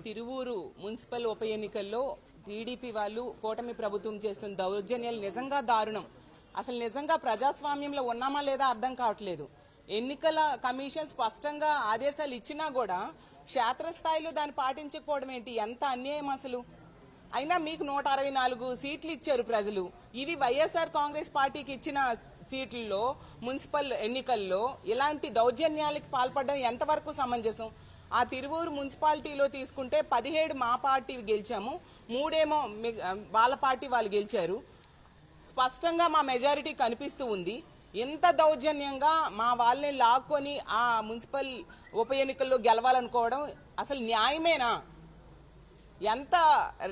Tiruvuru municipal ఉప ఎన్నికల్లో TDP వాళ్ళు కూటమి ప్రభుత్వం చేస్తున్న దౌర్జన్యాలు నిజంగా దారుణం. అసలు నిజంగా ప్రజాస్వామ్యంలో ఉన్నామా లేదా అర్థం కావట్లేదు. ఎన్నికల కమిషన్ స్పష్టంగా ఆదేశాలు ఇచ్చినా కూడా క్షేత్రస్థాయిలో దాన్ని పాటించకపోవడం ఏంటి? ఎంత అన్యాయం అసలు. అయినా మీకు 164 సీట్లు ఇచ్చారు ప్రజలు. ఇవి వైఎస్ఆర్ కాంగ్రెస్ పార్టీకి ఇచ్చిన సీట్లలో మున్సిపల్ ఎన్నికల్లో ఇలాంటి దౌర్జన్యాలకు పాల్పడడం ఎంతవరకు సమంజసం? ఆ తిరువూరు మున్సిపాలిటీలో తీసుకుంటే 17 మా పార్టీ గెలిచాము, 3 వాళ్ళ పార్టీ వాళ్ళు గెలిచారు. స్పష్టంగా మా మెజారిటీ కనిపిస్తూ ఉంది. ఇంత దౌర్జన్యంగా మా వాళ్ళని లాక్కొని ఆ మున్సిపల్ ఉప ఎన్నికల్లో గెలవాలనుకోవడం అసలు న్యాయమేనా? ఎంత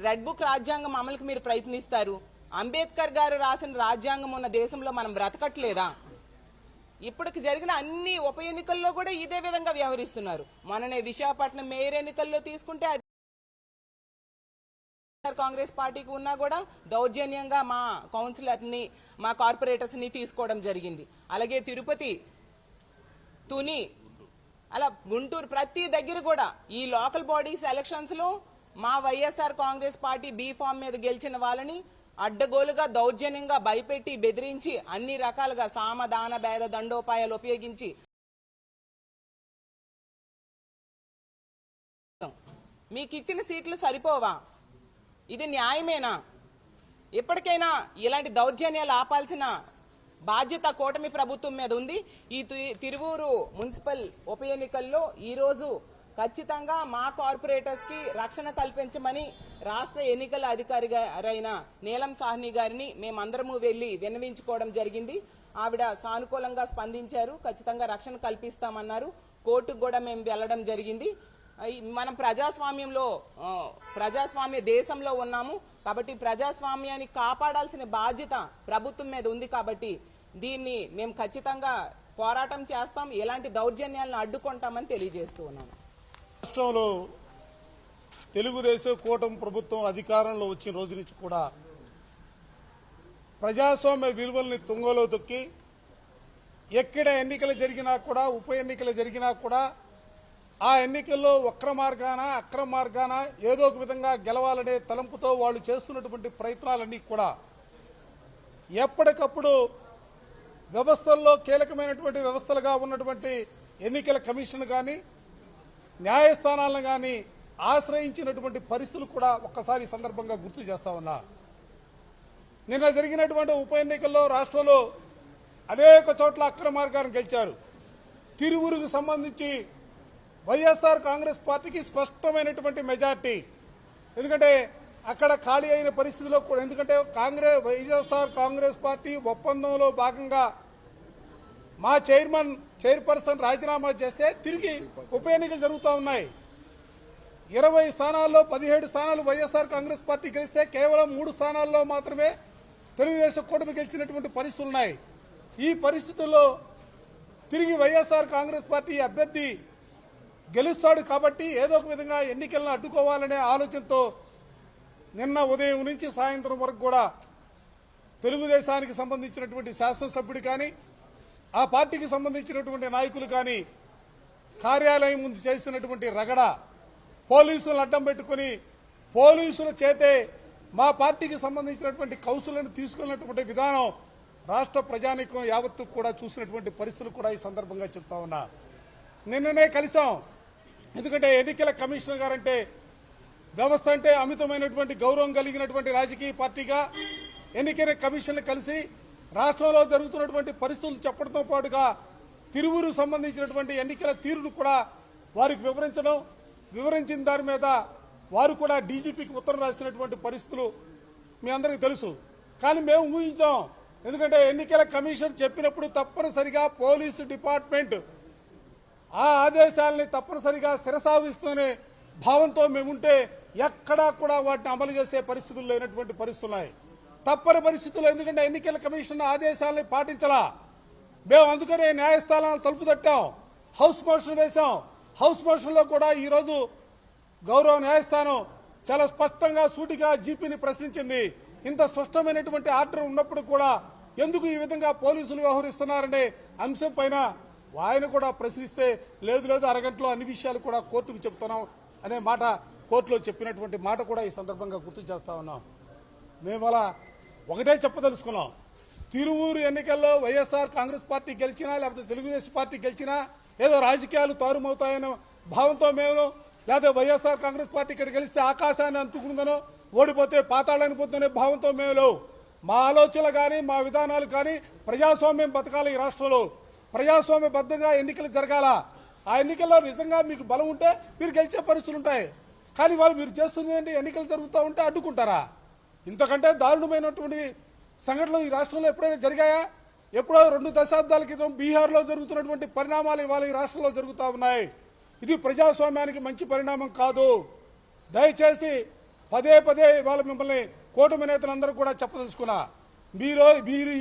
రెడ్ బుక్ రాజ్యాంగం అమలుకి మీరు ప్రయత్నిస్తారు? అంబేద్కర్ గారు రాసిన రాజ్యాంగం ఉన్న దేశంలో మనం బ్రతకట్లేదా? ఇప్పటికి జరిగిన అన్ని ఉప ఎన్నికల్లో కూడా ఇదే విధంగా వ్యవహరిస్తున్నారు. మొన్ననే విశాఖపట్నం మేయర్ ఎన్నికల్లో తీసుకుంటే కాంగ్రెస్ పార్టీకి ఉన్నా కూడా దౌర్జన్యంగా మా కౌన్సిలర్ని, మా కార్పొరేటర్స్ ని తీసుకోవడం జరిగింది. అలాగే తిరుపతి, తుని, అలా గుంటూరు, ప్రతి దగ్గర కూడా ఈ లోకల్ బాడీస్ ఎలక్షన్స్ లో మా వైఎస్ఆర్ కాంగ్రెస్ పార్టీ బీ ఫామ్ మీద గెలిచిన వాళ్ళని అడ్డగోలుగా దౌర్జన్యంగా భయపెట్టి బెదిరించి అన్ని రకాలుగా సామదాన భేద దండోపాయాలు ఉపయోగించి మీకు ఇచ్చిన సీట్లు సరిపోవా? ఇది న్యాయమేనా? ఎప్పటికైనా ఇలాంటి దౌర్జన్యాలు ఆపాల్సిన బాధ్యత కూటమి ప్రభుత్వం మీద ఉంది. ఈ తిరువూరు మున్సిపల్ ఉప ఎన్నికల్లో ఈరోజు ఖచ్చితంగా మా కార్పొరేటర్స్ కి రక్షణ కల్పించమని రాష్ట్ర ఎన్నికల అధికారి అయిన నీలం సాహ్ని గారిని మేమందరము వెళ్లి విన్నవించుకోవడం జరిగింది. ఆవిడ సానుకూలంగా స్పందించారు. ఖచ్చితంగా రక్షణ కల్పిస్తామన్నారు. కోర్టుకు కూడా మేము వెళ్లడం జరిగింది. మనం ప్రజాస్వామ్య దేశంలో ఉన్నాము కాబట్టి ప్రజాస్వామ్యాన్ని కాపాడాల్సిన బాధ్యత ప్రభుత్వం మీద ఉంది. కాబట్టి దీన్ని మేము ఖచ్చితంగా పోరాటం చేస్తాం, ఎలాంటి దౌర్జన్యాలను అడ్డుకుంటామని తెలియజేస్తూ ఉన్నాము. రాష్ట్రంలో తెలుగుదేశం కూటమి ప్రభుత్వం అధికారంలో వచ్చిన రోజు నుంచి కూడా ప్రజాస్వామ్య విలువల్ని తుంగలో తొక్కి ఎక్కడ ఎన్నికలు జరిగినా కూడా, ఉప ఎన్నికలు జరిగినా కూడా ఆ ఎన్నికల్లో అక్రమ మార్గాన ఏదో ఒక విధంగా గెలవాలనే తలంపుతో వాళ్ళు చేస్తున్నటువంటి ప్రయత్నాలన్నీ కూడా ఎప్పటికప్పుడు వ్యవస్థల్లో కీలకమైనటువంటి వ్యవస్థలుగా ఉన్నటువంటి ఎన్నికల కమిషన్ కానీ, న్యాయస్థానాలను కానీ ఆశ్రయించినటువంటి పరిస్థితులు కూడా ఒక్కసారి సందర్భంగా గుర్తు చేస్తా ఉన్నా. నిన్న జరిగినటువంటి ఉప ఎన్నికల్లో రాష్ట్రంలో అనేక చోట్ల అక్రమ మార్గాన్ని గెలిచారు. తిరువురుకు సంబంధించి వైఎస్ఆర్ కాంగ్రెస్ పార్టీకి స్పష్టమైనటువంటి మెజార్టీ. ఎందుకంటే అక్కడ ఖాళీ అయిన పరిస్థితిలో కూడా, ఎందుకంటే వైఎస్ఆర్ కాంగ్రెస్ పార్టీ ఒప్పందంలో భాగంగా మా చైర్పర్సన్ రాజీనామా చేస్తే తిరిగి ఉప ఎన్నికలు జరుగుతూ ఉన్నాయి. 20 స్థానాల్లో 17 స్థానాలు వైఎస్ఆర్ కాంగ్రెస్ పార్టీ గెలిస్తే కేవలం 3 స్థానాల్లో మాత్రమే తెలుగుదేశం కూటమి గెలిచినటువంటి పరిస్థితులు ఉన్నాయి. ఈ పరిస్థితుల్లో తిరిగి వైఎస్ఆర్ కాంగ్రెస్ పార్టీ అభ్యర్థి గెలుస్తాడు కాబట్టి ఏదో ఒక విధంగా ఎన్నికలను అడ్డుకోవాలనే ఆలోచనతో నిన్న ఉదయం నుంచి సాయంత్రం వరకు కూడా తెలుగుదేశానికి సంబంధించినటువంటి శాసనసభ్యుడు కానీ, ఆ పార్టీకి సంబంధించినటువంటి నాయకులు కానీ కార్యాలయం ముందు చేసినటువంటి రగడ, పోలీసులను అడ్డం పెట్టుకుని పోలీసుల చేతే మా పార్టీకి సంబంధించినటువంటి కౌన్సిల్ను తీసుకున్నటువంటి విధానం రాష్ట్ర ప్రజానీకం యావత్తు కూడా చూసినటువంటి పరిస్థితులు కూడా ఈ సందర్భంగా చెప్తా ఉన్నా. నిన్ననే కలిసాం. ఎందుకంటే ఎన్నికల కమిషనర్ గారంటే వ్యవస్థ అంటే అమితమైనటువంటి గౌరవం కలిగినటువంటి రాజకీయ పార్టీగా ఎన్నికల కమిషన్ కలిసి రాష్ట్రంలో జరుగుతున్నటువంటి పరిస్థితులు చెప్పడంతో పాటుగా తిరువురు సంబంధించినటువంటి ఎన్నికల తీరును కూడా వారికి వివరించిన దాని మీద వారు కూడా డీజీపీకి ఉత్తరం రాసినటువంటి పరిస్థితులు మీ అందరికీ తెలుసు. కానీ మేము ఊహించాం. ఎందుకంటే ఎన్నికల కమిషన్ చెప్పినప్పుడు తప్పనిసరిగా పోలీసు డిపార్ట్మెంట్ ఆ ఆదేశాలని తప్పనిసరిగా శిరసావిస్తూనే భావంతో మేముంటే ఎక్కడా కూడా వాటిని అమలు చేసే పరిస్థితులు లేనటువంటి పరిస్థితులున్నాయి. తప్పని పరిస్థితులు. ఎందుకంటే ఎన్నికల కమిషన్ ఆదేశాలని పాటించాలా. మేము అందుకనే న్యాయస్థానాలు తలుపు తట్టాం, హౌస్ మోషన్ వేశాం. హౌస్ మోషన్లో కూడా ఈరోజు గౌరవ న్యాయస్థానం చాలా స్పష్టంగా సూటిగా జీపీని ప్రశ్నించింది. ఇంత స్పష్టమైనటువంటి ఆర్డర్ ఉన్నప్పుడు కూడా ఎందుకు ఈ విధంగా పోలీసులు వ్యవహరిస్తున్నారనే అంశం పైన ఆయన కూడా ప్రశ్నిస్తే లేదు అరగంటలో అన్ని విషయాలు కూడా కోర్టుకు చెప్తున్నాం అనే మాట కోర్టులో చెప్పినటువంటి మాట కూడా ఈ సందర్భంగా గుర్తు చేస్తా ఉన్నాం. మేము అలా ఒకటే చెప్పదలుచుకున్నాం, తిరువూరు ఎన్నికల్లో వైఎస్ఆర్ కాంగ్రెస్ పార్టీ గెలిచినా లేకపోతే తెలుగుదేశం పార్టీ గెలిచినా ఏదో రాజకీయాలు తారుమవుతాయనే భావంతో మేము, లేకపోతే వైఎస్ఆర్ కాంగ్రెస్ పార్టీ ఇక్కడ గెలిస్తే ఆకాశాన్ని అందుకుందనో ఓడిపోతే పాతాళానికి పోతుందనే భావంతో మేము లేవు. మా ఆలోచనలు కానీ మా విధానాలు కానీ ప్రజాస్వామ్యం బతకాలి. ఈ రాష్ట్రంలో ప్రజాస్వామ్యబద్ధంగా ఎన్నికలు జరగాల. ఆ ఎన్నికల్లో నిజంగా మీకు బలం ఉంటే మీరు గెలిచే పరిస్థితులు ఉంటాయి. కానీ వాళ్ళు మీరు చేస్తుంది ఏంటి, ఎన్నికలు జరుగుతూ ఉంటే అడ్డుకుంటారా? ఇంతకంటే దారుణమైనటువంటి సంఘటనలు ఈ రాష్ట్రంలో ఎప్పుడైనా జరిగాయా? ఎప్పుడో 2 దశాబ్దాల క్రితం బీహార్లో జరుగుతున్నటువంటి పరిణామాలు ఇవాళ ఈ రాష్ట్రంలో జరుగుతూ ఉన్నాయి. ఇది ప్రజాస్వామ్యానికి మంచి పరిణామం కాదు. దయచేసి పదే పదే ఇవాళ మిమ్మల్ని కూటమి నేతలందరూ కూడా చెప్పదలుచుకున్నా, మీరు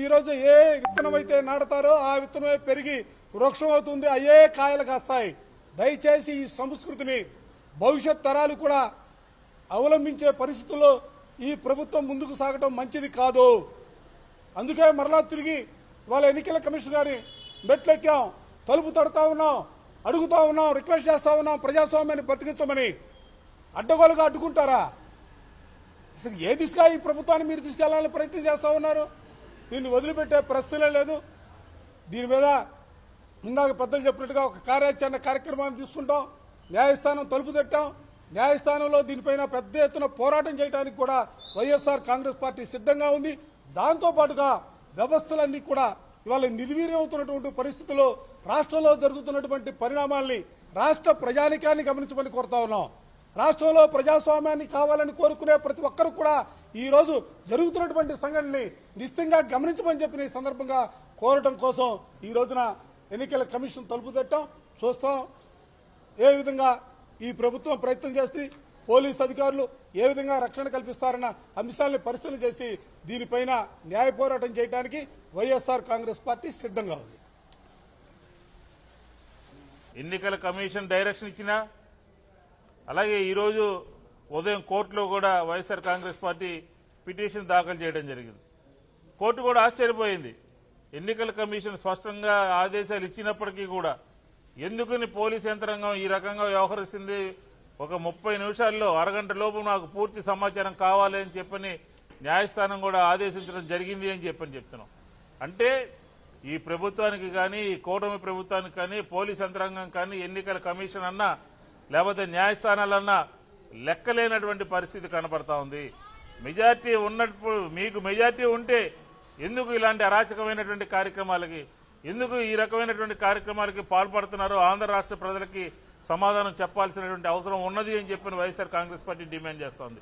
ఈరోజు ఏ విత్తనం అయితే నాడతారో ఆ విత్తనమే పెరిగి వృక్షం అవుతుంది, అయ్యే కాయలు కాస్తాయి. దయచేసి ఈ సంస్కృతిని భవిష్యత్ తరాలు కూడా అవలంబించే పరిస్థితుల్లో ఈ ప్రభుత్వం ముందుకు సాగడం మంచిది కాదు. అందుకే మరలా తిరిగి వాళ్ళ ఎన్నికల కమిషన్ గారిని మెట్లెక్కాం, తలుపు తడుతా ఉన్నాం, అడుగుతా ఉన్నాం, రిక్వెస్ట్ చేస్తా ఉన్నాం, ప్రజాస్వామ్యాన్ని బతికించమని. అడ్డగోలుగా అడ్డుకుంటారా? అసలు ఏ దిశగా ఈ ప్రభుత్వాన్ని మీరు తీసుకెళ్లాలని ప్రయత్నం చేస్తా ఉన్నారు? దీన్ని వదిలిపెట్టే ప్రశ్నే లేదు. దీని మీద ఇందాక పెద్దలు చెప్పినట్టుగా ఒక కార్యాచరణ కార్యక్రమాన్ని తీసుకుంటాం. న్యాయస్థానం తలుపు తట్టాం. న్యాయస్థానంలో దీనిపైన పెద్ద ఎత్తున పోరాటం చేయడానికి కూడా వైఎస్ఆర్ కాంగ్రెస్ పార్టీ సిద్ధంగా ఉంది. దాంతోపాటుగా వ్యవస్థలన్నీ కూడా ఇవాళ నిర్వీర్యం అవుతున్నటువంటి పరిస్థితుల్లో రాష్ట్రంలో జరుగుతున్నటువంటి పరిణామాల్ని రాష్ట్ర ప్రజానికాన్ని గమనించమని కోరుతా ఉన్నాం. రాష్ట్రంలో ప్రజాస్వామ్యాన్ని కావాలని కోరుకునే ప్రతి ఒక్కరు కూడా ఈ రోజు జరుగుతున్నటువంటి సంఘటనని నిశ్చితంగా గమనించమని చెప్పిన ఈ సందర్భంగా కోరటం కోసం ఈ రోజున ఎన్నికల కమిషన్ తలుపు తట్టాం. చూస్తాం ఏ విధంగా ఈ ప్రభుత్వం ప్రయత్నం చేసి పోలీసు అధికారులు ఏ విధంగా రక్షణ కల్పిస్తారన్న అంశాలను పరిశీలన చేసి దీనిపైన న్యాయ పోరాటం చేయడానికి వైఎస్ఆర్ కాంగ్రెస్ పార్టీ సిద్ధంగా ఉంది. ఎన్నికల కమిషన్ డైరెక్షన్ ఇచ్చినా, అలాగే ఈరోజు ఉదయం కోర్టులో కూడా వైఎస్ఆర్ కాంగ్రెస్ పార్టీ పిటిషన్ దాఖలు చేయడం జరిగింది. కోర్టు కూడా ఆశ్చర్యపోయింది. ఎన్నికల కమిషన్ స్పష్టంగా ఆదేశాలు ఇచ్చినప్పటికీ కూడా ఎందుకని పోలీస్ యంత్రాంగం ఈ రకంగా వ్యవహరిస్తుంది, ఒక 30 నిమిషాల్లో అరగంట లోపు నాకు పూర్తి సమాచారం కావాలి అని చెప్పని న్యాయస్థానం కూడా ఆదేశించడం జరిగింది అని చెప్తున్నాం. అంటే ఈ ప్రభుత్వానికి కానీ, ఈ కూటమి ప్రభుత్వానికి కానీ, పోలీస్ యంత్రాంగం కానీ, ఎన్నికల కమిషన్ అన్నా లేకపోతే న్యాయస్థానాలన్నా లెక్కలేనటువంటి పరిస్థితి కనపడతా ఉంది. మెజార్టీ ఉన్నప్పుడు, మీకు మెజార్టీ ఉంటే ఎందుకు ఇలాంటి అరాచకమైనటువంటి కార్యక్రమాలకి, ఎందుకు ఈ రకమైనటువంటి కార్యక్రమాలకి పాల్పడుతున్నారో ఆంధ్ర రాష్ట్ర ప్రజలకి సమాధానం చెప్పాల్సినటువంటి అవసరం ఉన్నది అని చెప్పిన వైఎస్ఆర్ కాంగ్రెస్ పార్టీ డిమాండ్ చేస్తోంది.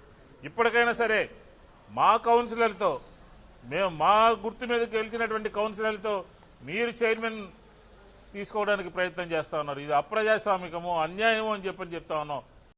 ఇప్పటికైనా సరే మా కౌన్సిలర్తో, మేము మా గుర్తు మీద గెలిచినటువంటి కౌన్సిలర్తో మీరు చైర్మన్ తీసుకోవడానికి ప్రయత్నం చేస్తా ఉన్నారు. ఇది అప్రజాస్వామికము, అన్యాయము అని చెప్తా ఉన్నాం.